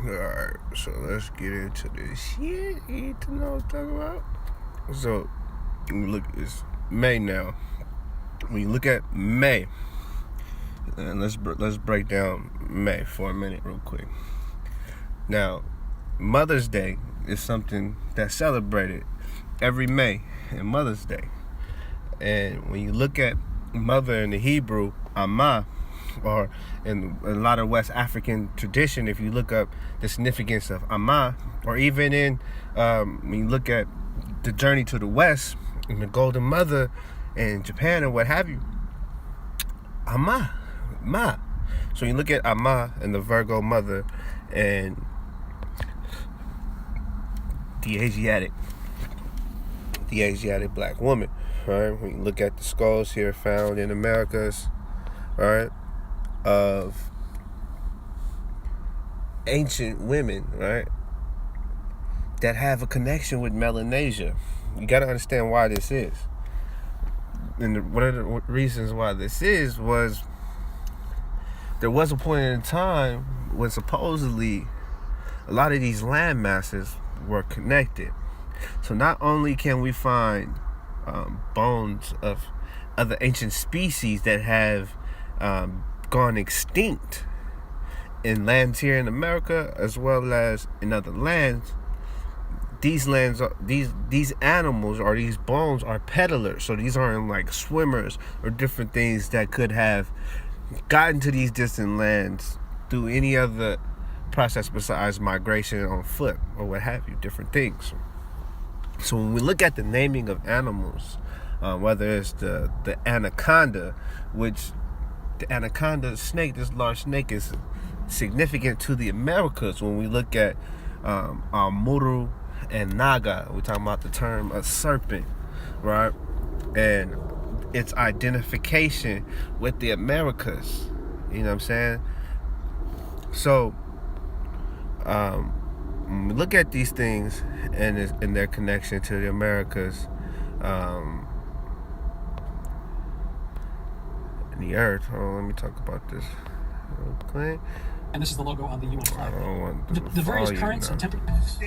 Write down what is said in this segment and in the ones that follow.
Alright, so let's get into this shit. You need to know what I'm talking about. So, look, it's May now. When you look at May, and let's break down May for a minute real quick. Now, Mother's Day is something that's celebrated every May and Mother's Day. And when you look at mother in the Hebrew, Amma, or in a lot of West African tradition, if you look up the significance of Amma, or even in when you look at the journey to the West and the Golden Mother in Japan or what have you, Amma, Ma. So you look at Amma and the Virgo Mother and the Asiatic black woman, right? When you look at the skulls here found in Americas, right, of ancient women, right, that have a connection with Melanesia. You got to understand why this is. And one of the reasons why this is was there was a point in time when supposedly a lot of these land masses were connected. So not only can we find bones of other ancient species that have gone extinct in lands here in America as well as in other lands, these animals or these bones are peddlers. So these aren't like swimmers or different things that could have gotten to these distant lands through any other process besides migration on foot or what have you, different things. So when we look at the naming of animals, whether it's the anaconda, which the anaconda snake, this large snake, is significant to the Americas. When we look at Muru and Naga, we're talking about the term a serpent, right? And its identification with the Americas. You know what I'm saying? So when we look at these things and their connection to the Americas, and the earth. Oh, let me talk about this real quick. And this is the logo on the UN flag. I don't want The various currents and temperatures.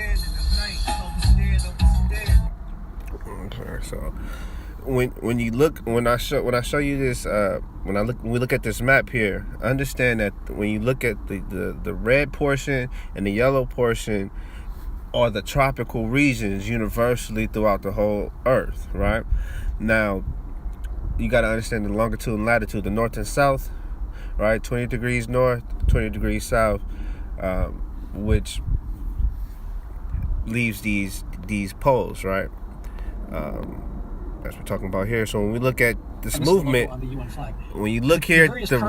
Okay, so when I show you this, we look at this map here, understand that when you look at the red portion and the yellow portion are the tropical regions universally throughout the whole earth, right? Now, you got to understand the longitude and latitude, the north and south, right? 20 degrees north, 20 degrees south, which leaves these poles, right? That's what we're talking about here. So when we look at this movement, when you look here, the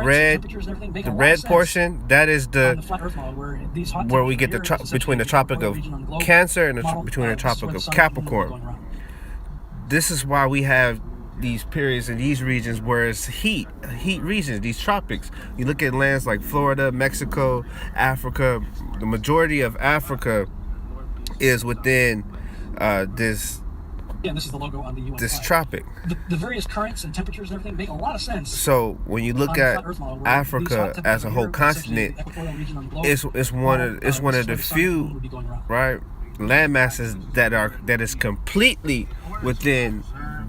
red portion, that is where we get between the Tropic of Cancer and between the Tropic of Capricorn. This is why we have these periods in these regions where it's heat regions, these tropics. You look at lands like Florida, Mexico, Africa. The majority of Africa is within this is the logo on the UN this flag. Tropic. The various currents and temperatures and everything make a lot of sense. So when you look at Africa as a whole continent, it's one of the few, right, land masses that is completely within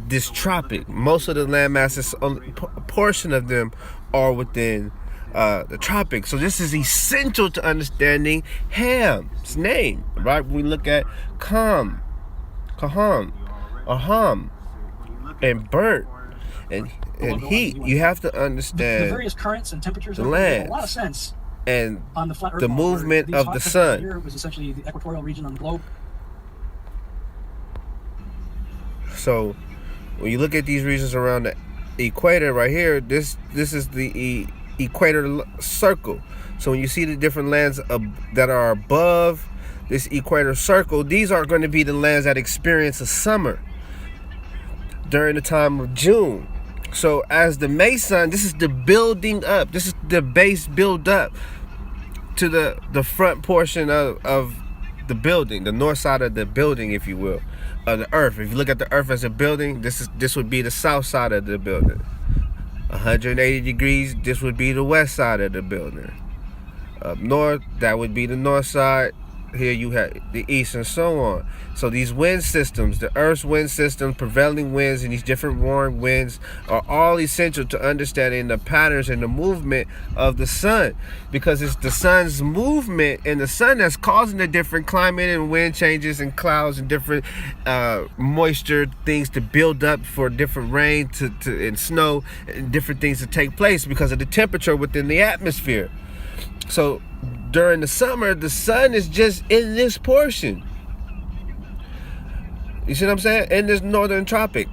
this tropic. Most of the land masses, a portion of them are within the tropics. So this is essential to understanding Ham's name, right? When we look at Kaham, Aham, and Burnt, and heat, you have to understand the various currents and temperatures the make land a lot of sense. And on the, flat Earth the movement of the sun. Here was essentially the equatorial region on the globe. So when you look at these regions around the equator right here, this is the equator circle. So when you see the different lands that are above this equator circle, these are going to be the lands that experience a summer during the time of June. So as the May sun, this is the building up. This is the base build up to the front portion of the building, the north side of the building, if you will, of the earth. If you look at the earth as a building, this would be the south side of the building. 180 degrees, this would be the west side of the building. Up north, that would be the north side. Here you have the east and so on. So these wind systems, the Earth's wind systems, prevailing winds, and these different warm winds are all essential to understanding the patterns and the movement of the sun, because it's the sun's movement and the sun that's causing the different climate and wind changes and clouds and different moisture things to build up for different rain and snow and different things to take place because of the temperature within the atmosphere. So during the summer, the sun is just in this portion. You see what I'm saying? In this northern tropic.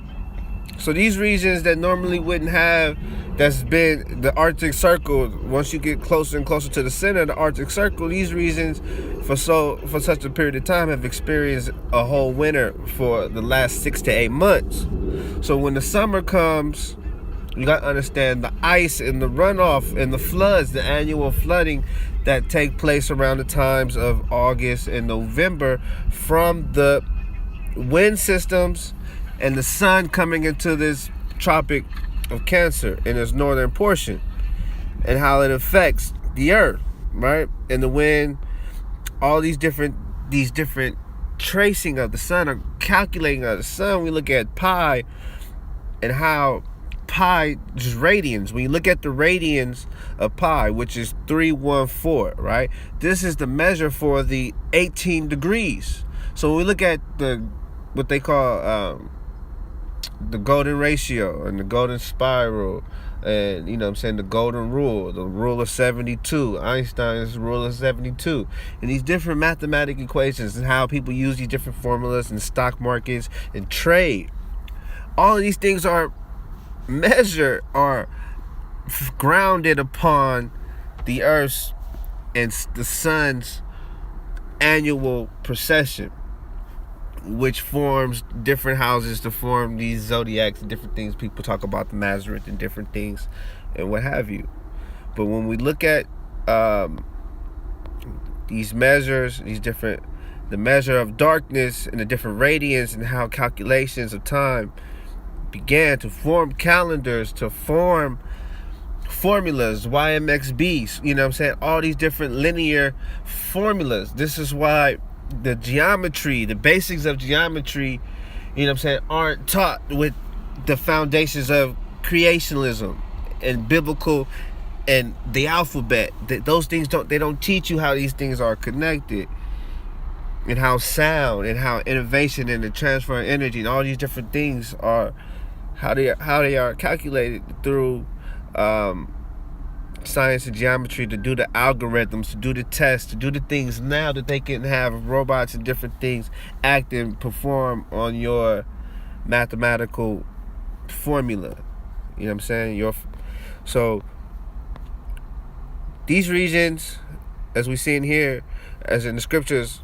So these regions that normally wouldn't have, that's been the Arctic Circle, once you get closer and closer to the center of the Arctic Circle, these regions for such a period of time have experienced a whole winter for the last 6 to 8 months. So when the summer comes, you got to understand the ice and the runoff and the floods, the annual flooding that take place around the times of August and November from the wind systems and the sun coming into this Tropic of Cancer in its northern portion, and how it affects the earth, right? And the wind, all these different tracing of the sun or calculating of the sun. We look at pi and how pi just radians. When you look at the radians of pi, which is 314, right? This is the measure for the 18 degrees. So when we look at what they call the golden ratio and the golden spiral, and you know what I'm saying, the golden rule, the rule of 72, Einstein's rule of 72, and these different mathematical equations and how people use these different formulas in stock markets and trade. All of these things are grounded upon the Earth's and the sun's annual precession, which forms different houses to form these zodiacs and different things. People talk about the Mazareth and different things and what have you. But when we look at these measures, the measure of darkness and the different radiance and how calculations of time began to form calendars, to form formulas, YMXBs, you know what I'm saying? All these different linear formulas. This is why the geometry, the basics of geometry, you know what I'm saying, aren't taught with the foundations of creationism and biblical and the alphabet. Those things don't teach you how these things are connected, and how sound and how innovation and the transfer of energy and all these different things are, how they are calculated through science and geometry, to do the algorithms, to do the tests, to do the things now that they can have robots and different things act and perform on your mathematical formula. You know what I'm saying? So these regions, as we see in here, as in the scriptures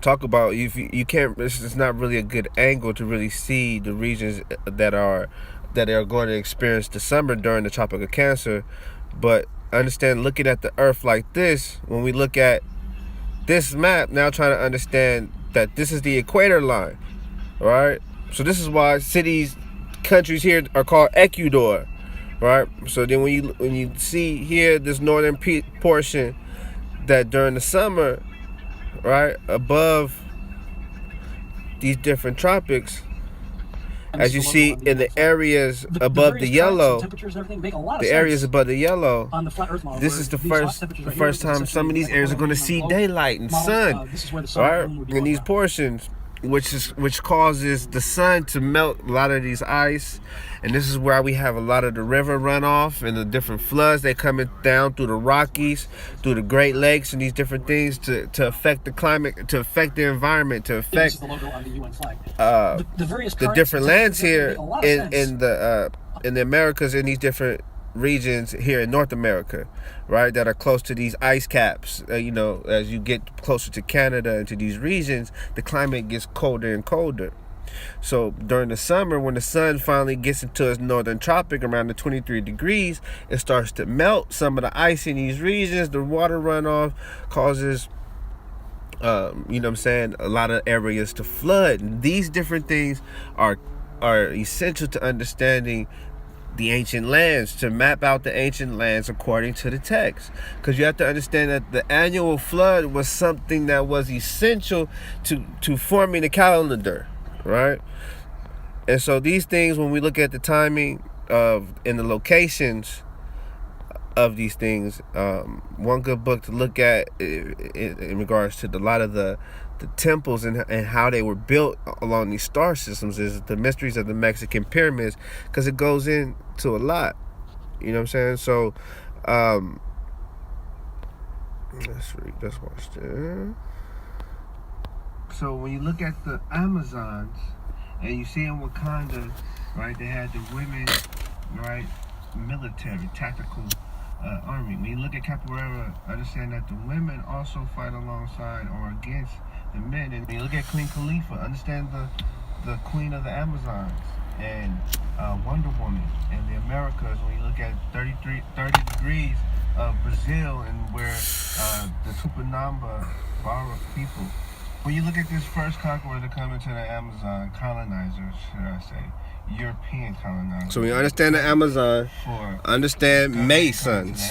talk about, you can't, it's not really a good angle to really see the regions that are going to experience the summer during the Tropic of Cancer. But understand, looking at the earth like this, when we look at this map now, trying to understand that this is the equator line, right? So this is why countries here are called Ecuador, right? So then when you see here this northern portion, that during the summer, right, above these different tropics, as you see in the areas above the yellow, on the flat Earth model, this is the first time some of these areas are going to see daylight and sun, right? In these portions, which causes the sun to melt a lot of these ice, and this is where we have a lot of the river runoff and the different floods. They coming down through the Rockies, through the Great Lakes, and these different things to affect the climate, to affect the environment, to affect the logo on the UN flag. The different lands here in the Americas, in these different regions here in North America, right, that are close to these ice caps. You know, as you get closer to Canada and to these regions, the climate gets colder and colder. So during the summer, when the sun finally gets into its northern tropic around the 23 degrees, it starts to melt some of the ice in these regions. The water runoff causes you know what I'm saying, a lot of areas to flood. And these different things are essential to understanding the ancient lands, to map out the ancient lands according to the text. Because you have to understand that the annual flood was something that was essential to forming the calendar, right? And so these things, when we look at the timing of and the locations of these things, one good book to look at in regards to a lot of the temples and how they were built along these star systems is The Mysteries of the Mexican Pyramids, because it goes into a lot. You know what I'm saying? So let's watch this. So when you look at the Amazons and you see in Wakanda, right, they had the women, right, military, tactical army. When you look at Capoeira, understand that the women also fight alongside or against the men. And when you look at Queen Khalifa, understand the queen of the Amazons and Wonder Woman and the Americas. When you look at 30 degrees of Brazil and where the Tupinamba Bara people. When you look at this first conqueror to come into the Amazon, colonizers, should I say, European colonizers. So we understand the Amazon, understand May sons,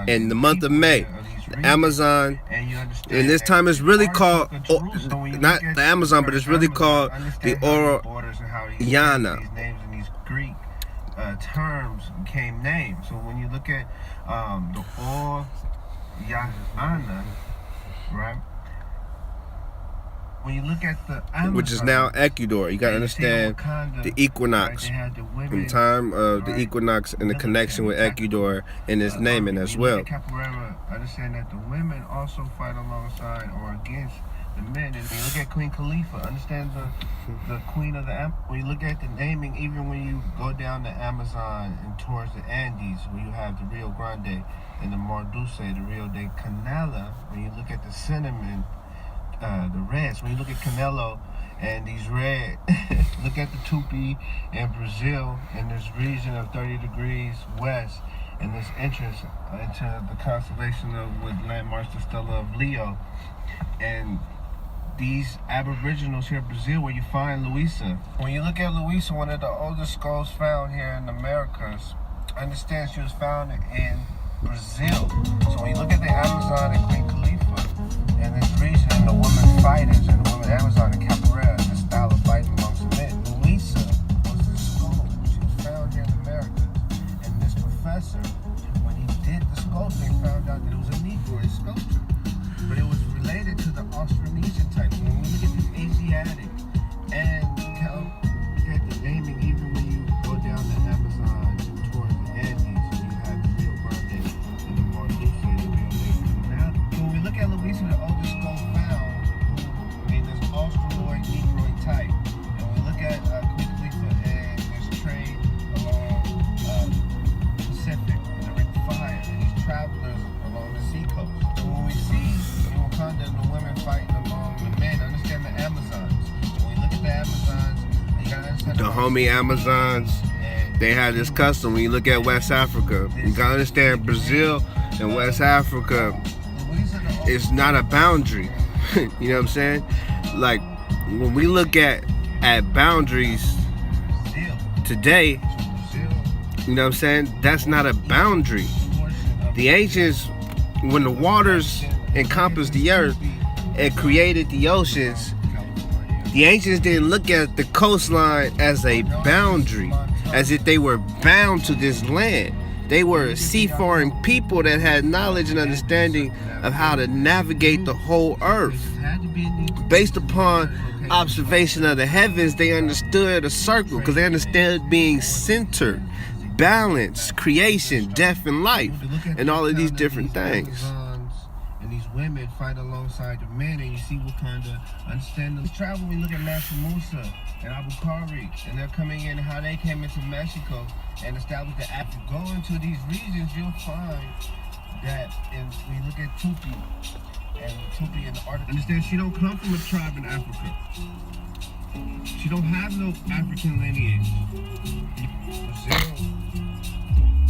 in the month of May, the Amazon, and this time it's really called, not the Amazon, but it's really called the Orellana. These names and these Greek terms became names. So when you look at the Orellana, right? When you look at the Amazon, which is now Ecuador, you got to understand the equinox, right? In time of the equinox and the connection with Ecuador in its naming as well. Capoeira, understand that the women also fight alongside or against the men. And when you look at Queen Khalifa, understand the queen of the Amazon. When you look at the naming, even when you go down the Amazon and towards the Andes, where you have the Rio Grande and the Mar Dulce, the Rio de Canela, when you look at the cinnamon, the reds, when you look at Canelo and these red, look at the Tupi in Brazil in this region of 30 degrees west and this entrance into the constellation of what landmarks the Stella of Leo. And these aboriginals here in Brazil, where you find Luisa. When you look at Luisa, one of the oldest skulls found here in the Americas, understand she was found in Brazil. So when you look at the Amazon and Queen Khalifa, and this region, and the women fighters, and the women Amazon and Capoeira, and the style of fighting amongst the men. Luisa was the skull. She was found here in America. And this professor, when he did the sculpting, found out that it was a Negroid sculpture. But it was related to the Austronesian type. So when we look at this Asiatic, and look at the naming, even when you go down the Amazon towards the Andes, where you have the Rio Grande and the Mar Dulce, the Rio de Canela. So when we look at Luisa, the oldest skull found, this Australoid Negroid type. And when we look at Queen Khalifa and this trade along the Pacific, the Ring of Fire, and these travelers along the seacoast. So when we see in Wakanda the women fighting among the men, understand the Amazons. When we look at the Amazons, you gotta understand the homie Amazons. They have this custom. When you look at West Africa, you gotta understand Brazil and West Africa is not a boundary. You know what I'm saying? Like when we look at boundaries today, you know what I'm saying? That's not a boundary. The ancients, when the waters encompassed the earth and created the oceans, the ancients didn't look at the coastline as a boundary, as if they were bound to this land. They were seafaring people that had knowledge and understanding of how to navigate the whole earth. Based upon observation of the heavens, they understood a circle because they understood being centered, balance, creation, death, and life, and all of these different things. And these women fight alongside the men, and you see what kind of understanding. Travel, we look at Mansa Musa and Abu Khari, and they're coming in, how they came into Mexico and established the Africa. Go into these regions, you'll find that, and when you look at Tupi, and Tupi in the art, understand she don't come from a tribe in Africa. She don't have no African lineage. Brazil,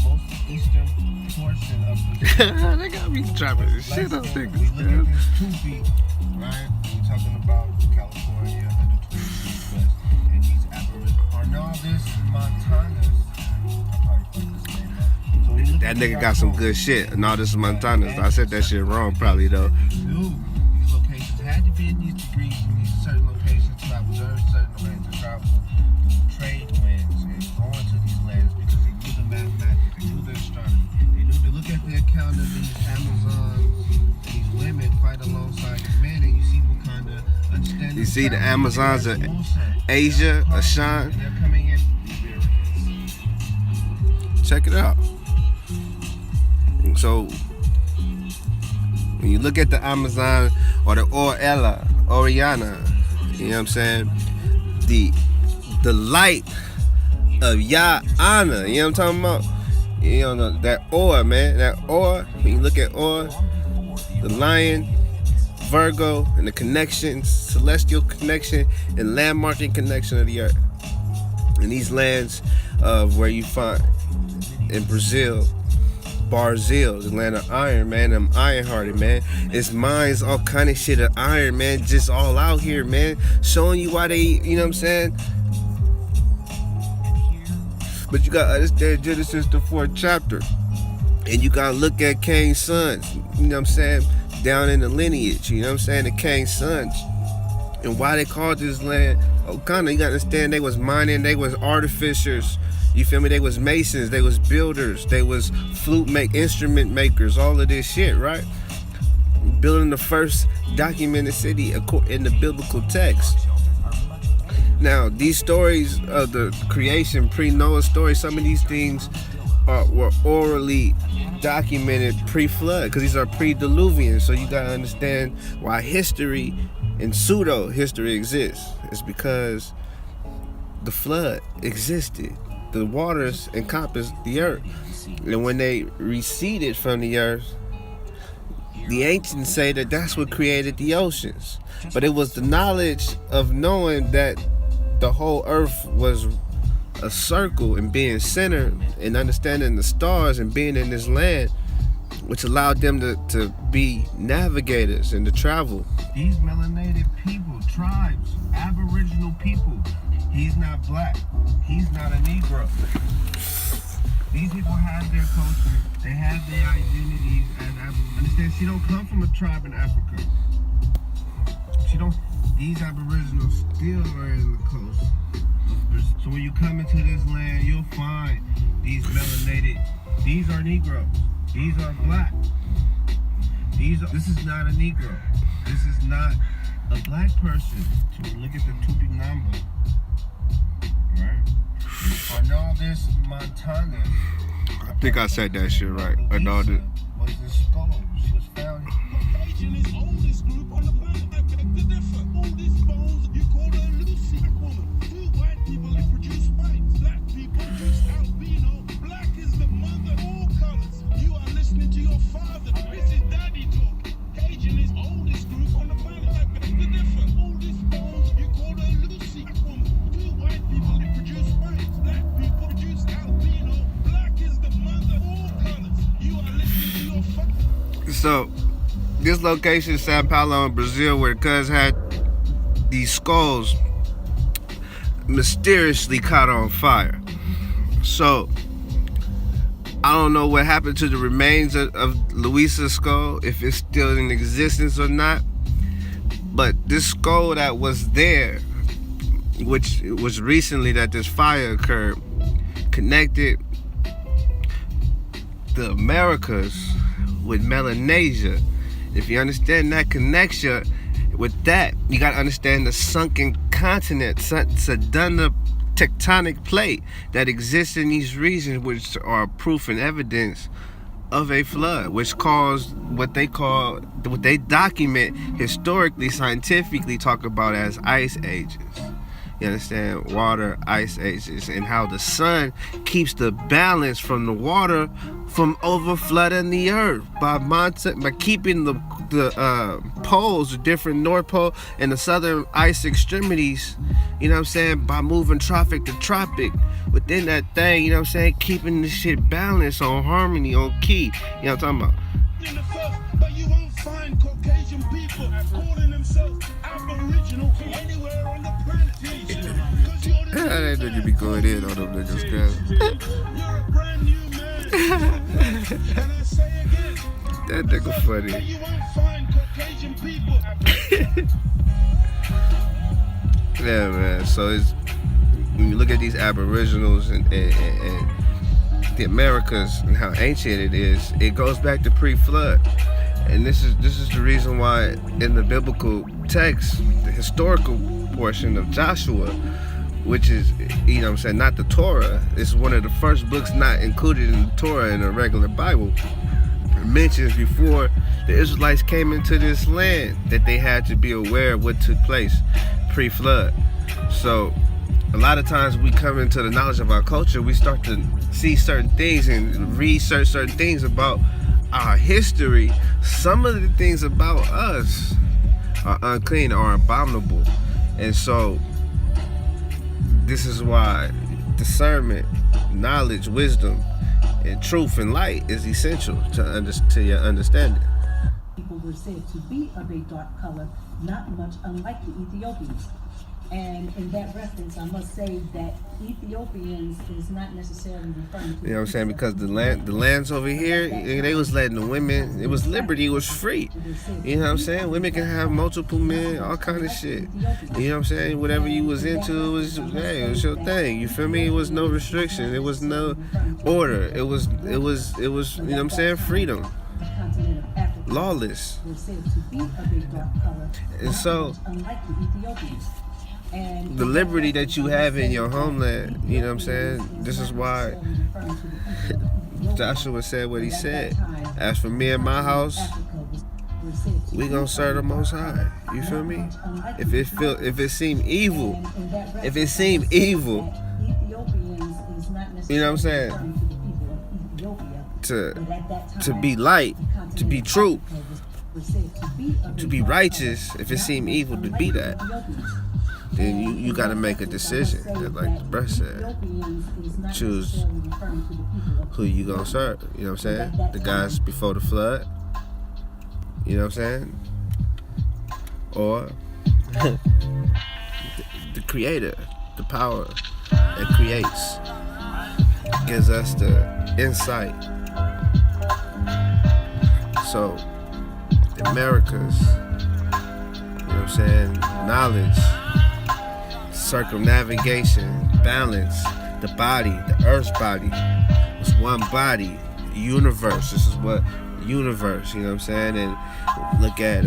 most eastern portion of Brazil. They got me trapping this shit up. We look at this Tupi, right? We're talking about California and the Twin Cities West, and these Aboriginals. Arnaldus Montanus, I probably That nigga got some good shit. No, this is Montana. I said that shit wrong probably though. These locations had to be in these degrees in these certain locations to observe certain lands and travel trade winds and going to these lands because they knew the mathematics, they knew the astronomy, they look at the account of these Amazons, these women fight alongside these men, and you see what kind of understanding. You see the Amazons of Asia, Ashan. They're coming in. Check it out. So when you look at the Amazon or the Oriana, you know what I'm saying? The light of Ya'ana, you know what I'm talking about? You know that Or, man, that Or. When you look at Or, the Lion, Virgo, and the connection, celestial connection, and landmarking connection of the earth. And these lands of where you find in Brazil, Barzil, the land of iron, man. I'm iron-hearted, man. It's mines, all kind of shit of iron, man. Just all out here, man. Showing you why they, you know what I'm saying? But you gotta understand Genesis, the 4th chapter. And you gotta look at Cain's sons, you know what I'm saying? Down in the lineage, you know what I'm saying? The Cain's sons. And why they called this land Okana, you gotta understand they was mining, they was artificers. You feel me? They was masons, they was builders, they was instrument makers, all of this shit, right? Building the first documented city in the biblical text. Now, these stories of the creation, pre-Noah stories, some of these things were orally documented pre-flood, because these are pre-diluvian. So you gotta understand why history and pseudo-history exists. It's because the flood existed. The waters encompassed the earth. And when they receded from the earth, the ancients say that that's what created the oceans. But it was the knowledge of knowing that the whole earth was a circle and being centered and understanding the stars and being in this land, which allowed them to be navigators and to travel. These melanated people, tribes, aboriginal people, he's not black, he's not a Negro. These people have their culture, they have their identities as understand, she don't come from a tribe in Africa. These aboriginals still are in the coast. So when you come into this land, you'll find these melanated, these are Negroes, these are black. This is not a Negro. This is not a black person. So look at the Tupinamba, right? And all this Montana. I think I said that shit right. I know that. Was in skull. She was found. Caucasian is oldest group on the planet. I beg to differ. Oldest bones, you call her Lucy, black woman. 2 white people that produce whites. Black people produce albino. Black is the mother of all colors. You are listening to your father. This is daddy talking. Caucasian is oldest group on the planet. I beg to differ. Oldest bones, you call her Lucy, black woman. 2 white people that produce whites. Black people produce albino. Black is the mother of all colors. You are listening to your father. So, this location, Sao Paulo in Brazil, where cuz had these skulls mysteriously caught on fire. So, I don't know what happened to the remains of Luisa's skull, if it's still in existence or not. But this skull that was there, which was recently that this fire occurred, connected the Americas with Melanesia. If you understand that connection with that, you got to understand the sunken continent, Sedona tectonic plate that exists in these regions, which are proof and evidence of a flood, which caused what they document historically, scientifically talk about as ice ages. You understand? Water, ice ages, and how the sun keeps the balance from the water from over flooding the earth by keeping the poles, the different North Pole and the southern ice extremities, you know what I'm saying, by moving tropic to tropic within that thing, you know what I'm saying, keeping the shit balanced on harmony, on key, you know what I'm talking about. In the first, but you won't find Caucasian people calling themselves Aboriginal anywhere on the planet. That nigga be going in on them niggas, guys. You're a brand new man. And I say again, That nigga funny. you won't find Caucasian people. Yeah, man. So it's when you look at these Aboriginals and the Americas and how ancient it is, it goes back to pre-flood. And this is the reason why in the biblical text, the historical portion of Joshua, which is, you know what I'm saying, not the Torah, it's one of the first books not included in the Torah in a regular Bible. It mentions before the Israelites came into this land that they had to be aware of what took place pre-flood. So a lot of times we come into the knowledge of our culture, we start to see certain things and research certain things about our history. Some of the things about us are unclean or abominable. And so this is why discernment, knowledge, wisdom, and truth and light is essential to your understanding. People were said to be of a dark color, not much unlike the Ethiopians. And in that reference, I must say that Ethiopians is not necessarily referring to. You know what I'm saying? Because the lands over here, they was letting the women, it was liberty, it was free. You know what I'm saying? Women can have multiple men, all kind of shit. You know what I'm saying? Whatever you was into, it was your thing. You feel me? It was no restriction. It was no order. It was, you know what I'm saying? Freedom. Lawless. And so the liberty that you have in your homeland, you know what I'm saying? This is why Joshua said what he said. As for me and my house, we gonna serve the Most High. You feel me? If it seem evil, you know what I'm saying? To be light, to be true, to be righteous, if it seem evil to be that, then you gotta make a decision. Like the bruh said, choose who you gonna serve. You know what I'm saying? The guys before the flood. You know what I'm saying? Or the creator, the power that creates, gives us the insight. So the Americas, you know what I'm saying? Knowledge, circumnavigation, balance, the body, the earth's body. It's one body, universe. This is what universe, you know what I'm saying? And look at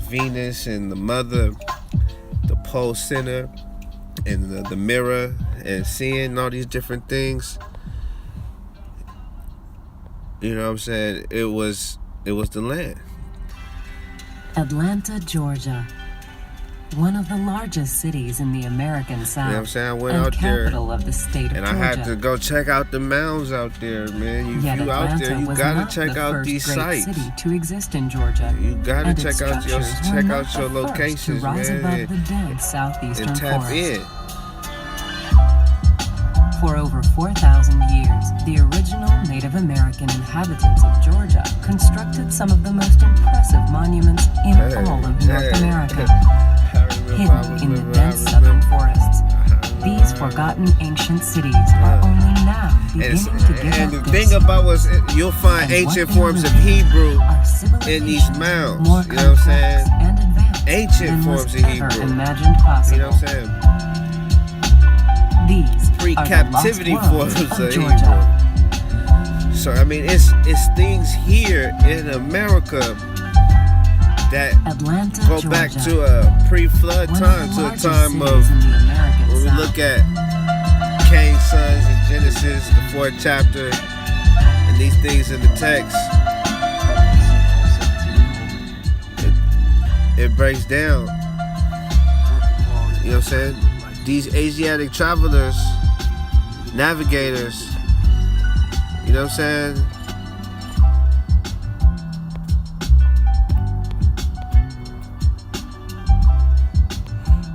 Venus and the mother, the pole center, and the mirror, and seeing all these different things. You know what I'm saying? It was the land. Atlanta, Georgia. One of the largest cities in the American South. You know what I'm saying? I went and out there, capital of the state of and Georgia. I had to go check out the mounds out there, man. Yet You out Atlanta there, you was gotta not check the out first these great sites. city to exist in Georgia. You gotta and its check out your structures were not the first locations, to rise man, above the dense southeastern and tap forest. in. For over 4,000 years, the original Native American inhabitants of Georgia constructed some of the most impressive monuments in all of North America, hidden in the dense southern forests. These forgotten ancient cities are only now beginning to give And the up thing this. about was you'll find And ancient what they forms of live in Hebrew are in these civilizations mounds. more You know what I'm saying? complex and advanced Ancient than was forms of ever Hebrew. imagined possible. You know what I'm saying? These Pre-captivity are the lost forms worlds of of Georgia. Hebrew. So I mean, it's things here in America that Atlanta, go Georgia. back to a pre-flood One time, of the to a largest time of cities in the American when we South. look at Cain's sons in Genesis, the 4th chapter, and these things in the text. It breaks down. You know what I'm saying? These Asiatic travelers, navigators, you know what I'm saying?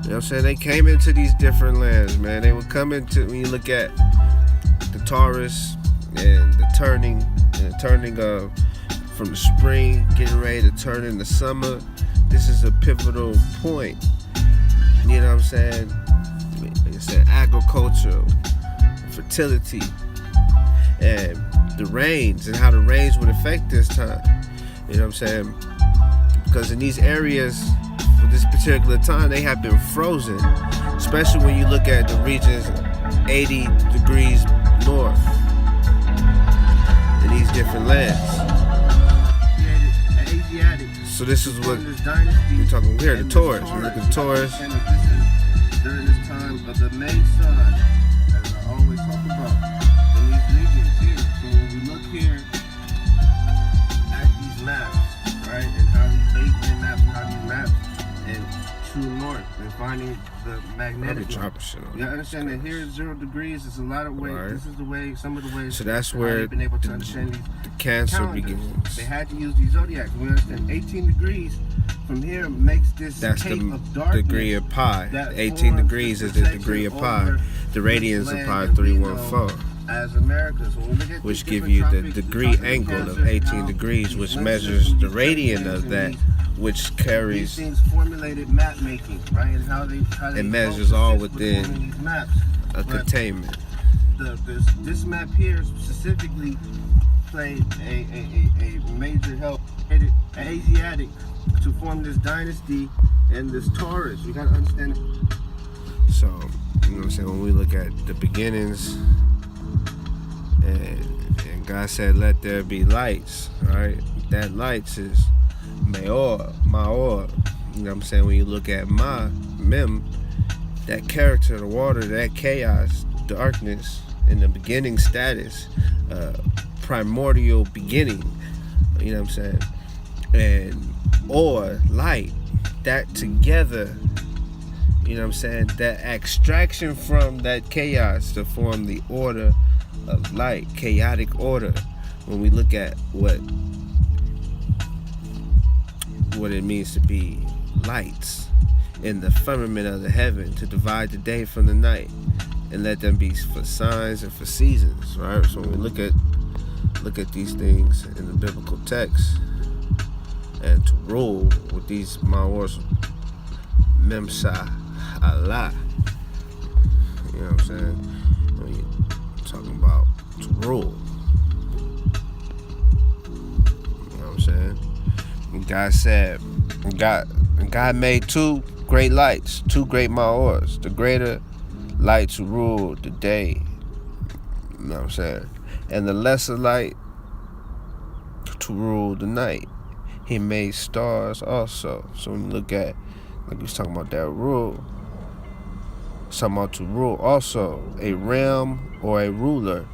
You know what I'm saying? They came into these different lands, man. They would come into, when you look at the Taurus and the turning of from the spring, getting ready to turn into summer. This is a pivotal point. You know what I'm saying? Like I said, agriculture, fertility, and the rains and how the rains would affect this time. You know what I'm saying? Because in these areas, for this particular time, they have been frozen. Especially when you look at the regions 80 degrees north in these different lands. Asiatic. So this is what This dynasty, we're talking here, the and Taurus. We look at Taurus. And this is during this time of the May sun, as I always talk about, in these regions here. So when we look here at these maps, right, and how these 8-man maps, how these maps, and true north, and finding the I'll be magnetic. dropping shit on You understand that here is 0 degrees. There's a lot of ways. Right. This is the way, some of the ways. So that's how where they've been able to the- understand these the Cancer calendars. begins. They had to use these zodiacs. We understand 18 degrees from here makes this That's cape the of darkness. degree of pi. that 18 forms degrees is the protection degree of pi. over The radians of land pi that we know 314, as America. So when we look at which these give different you the tropics, degree tropic angle of cancers, 18 how degrees, these which wind measures systems, the these radian hurricanes, of that, and which these carries things formulated map making, right? And how they It measures all focus with within forming these maps. a But containment. this map here specifically played a major help Asiatic to form this dynasty and this Taurus. You gotta understand it. So, you know what I'm saying? When we look at the beginnings, and God said, "Let there be lights," right? That lights is Maor. You know what I'm saying? When you look at Mem, that character, the water, that chaos, darkness, in the beginning status, primordial beginning. You know what I'm saying? And or light, that together. You know what I'm saying? That extraction from that chaos to form the order of light, chaotic order. When we look at what it means to be lights in the firmament of the heaven, to divide the day from the night and let them be for signs and for seasons, right? So when we look at these things in the biblical text, and to rule with these Maors, Memsa Allah. You know what I'm saying? When you're talking about to rule. You know what I'm saying? And God said, God made two great lights, two great Maors. The greater light to rule the day. You know what I'm saying? And the lesser light to rule the night. He made stars also. So when you look at, like we was talking about that rule, talking about to rule also, a realm or a ruler,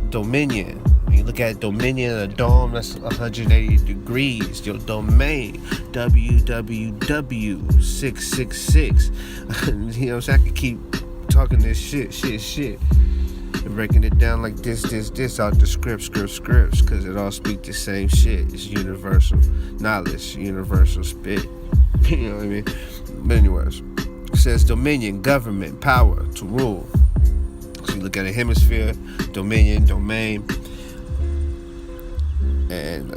dominion. When you look at dominion, a dome, that's 180 degrees. Your domain, www 666. You know what I'm saying? I could keep talking this shit. And breaking it down like this out the scripts, because it all speak the same shit. It's universal knowledge, universal spit. You know what I mean? But anyways, it says dominion, government, power, to rule. So you look at a hemisphere, dominion, domain, and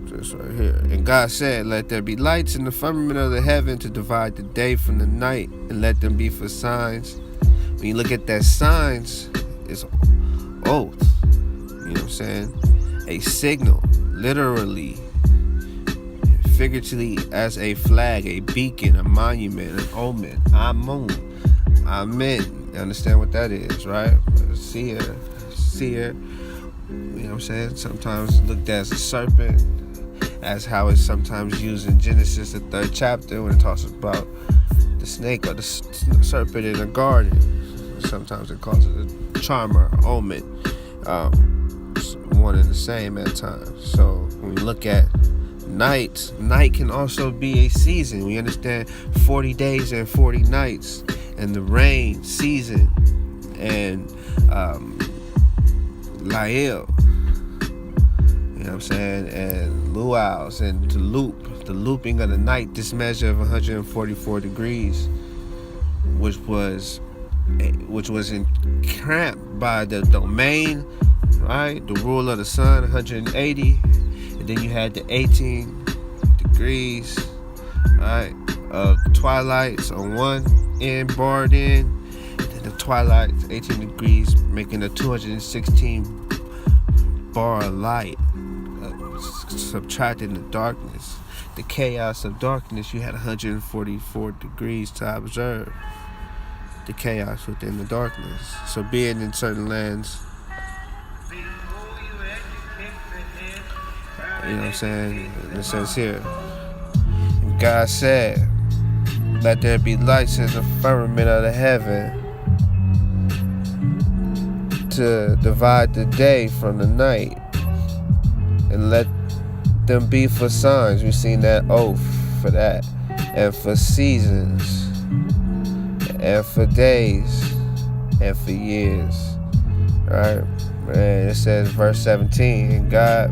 this right here. And God said, "Let there be lights in the firmament of the heaven to divide the day from the night, and let them be for signs." When you look at that signs, it's oath. You know what I'm saying? A signal, literally, figuratively, as a flag, a beacon, a monument, an omen. Amun. Amen. You understand what that is, right? Seer. You know what I'm saying? Sometimes looked at as a serpent, as how it's sometimes used in Genesis, the 3rd chapter, when it talks about the snake or the serpent in the garden. Sometimes it calls it a charmer, omen. One and the same at times. So when we look at night can also be a season. We understand 40 days and 40 nights, and the rain season, and Lael, you know what I'm saying, and luau's, and the looping of the night, this measure of 144 degrees, which was encamped by the domain, right? The rule of the sun, 180, and then you had the 18 degrees, right, of twilights on one end, barred in, and then the twilight, 18 degrees, making a 216 bar of light, subtracting the darkness, the chaos of darkness. You had 144 degrees to observe the chaos within the darkness. So being in certain lands, you know what I'm saying? It says here, God said, let there be lights in the firmament of the heaven to divide the day from the night, and let them be for signs. We've seen that oath for that, and for seasons, and for days, and for years. Right? And it says, verse 17, and God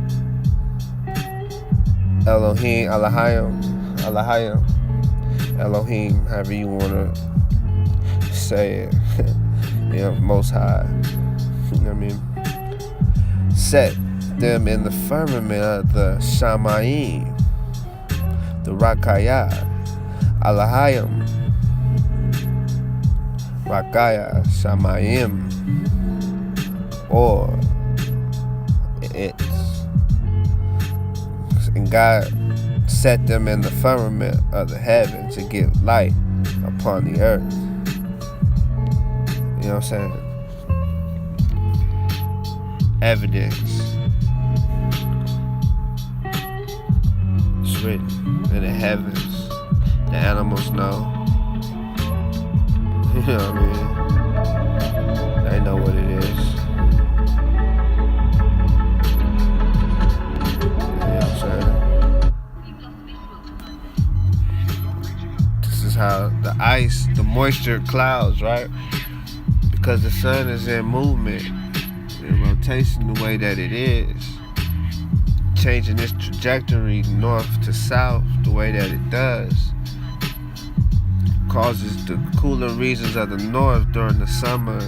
Elohim, Elohim, however you want to say it, you know, Most High, you know what I mean, set them in the firmament of the Shamayim, the Rakayah, Alahayim, Rakaya, Shamayim, or it's. And God set them in the firmament of the heaven to give light upon the earth. You know what I'm saying? Evidence. It's written in the heavens. The animals know. You know what I mean? They know what it is. This is how the ice, the moisture clouds, right? Because the sun is in movement, in rotation the way that it is, changing its trajectory north to south the way that it does, causes the cooler regions of the north during the summer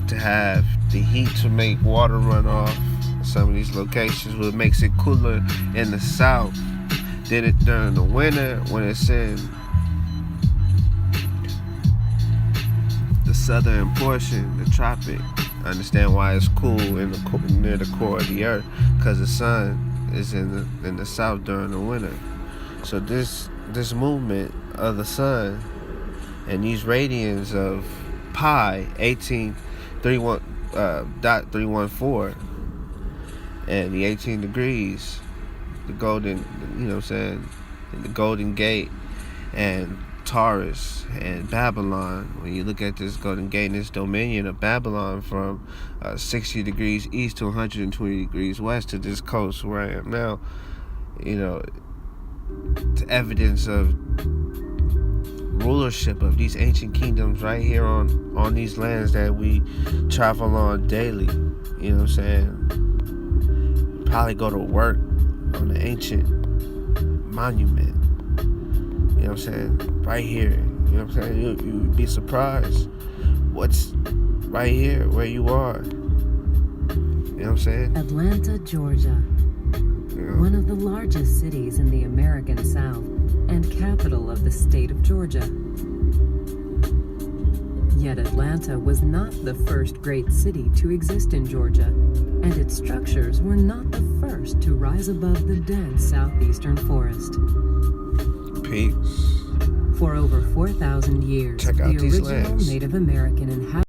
to have the heat to make water run off. Some of these locations, what makes it cooler in the south. Then it during the winter when it's in the southern portion, the tropic. Understand why it's cool in the near the core of the earth, because the sun is in the south during the winter. So this movement of the sun and these radians of pi 18.314 and the 18 degrees, the golden, you know what I'm saying, and the Golden Gate and Taurus and Babylon. When you look at this Golden Gate and this dominion of Babylon from 60 degrees east to 120 degrees west to this coast where I am now, you know, it's evidence of rulership of these ancient kingdoms right here on these lands that we travel on daily. You know what I'm saying? Probably go to work on the ancient monument. You know what I'm saying? Right here. You know what I'm saying? You'd be surprised what's right here where you are. You know what I'm saying? Atlanta, Georgia. One of the largest cities in the American South and capital of the state of Georgia. Yet Atlanta was not the first great city to exist in Georgia, and its structures were not the first to rise above the dense southeastern forest. Peace. For over 4,000 years, Check out the these original lands. Native American inhabitants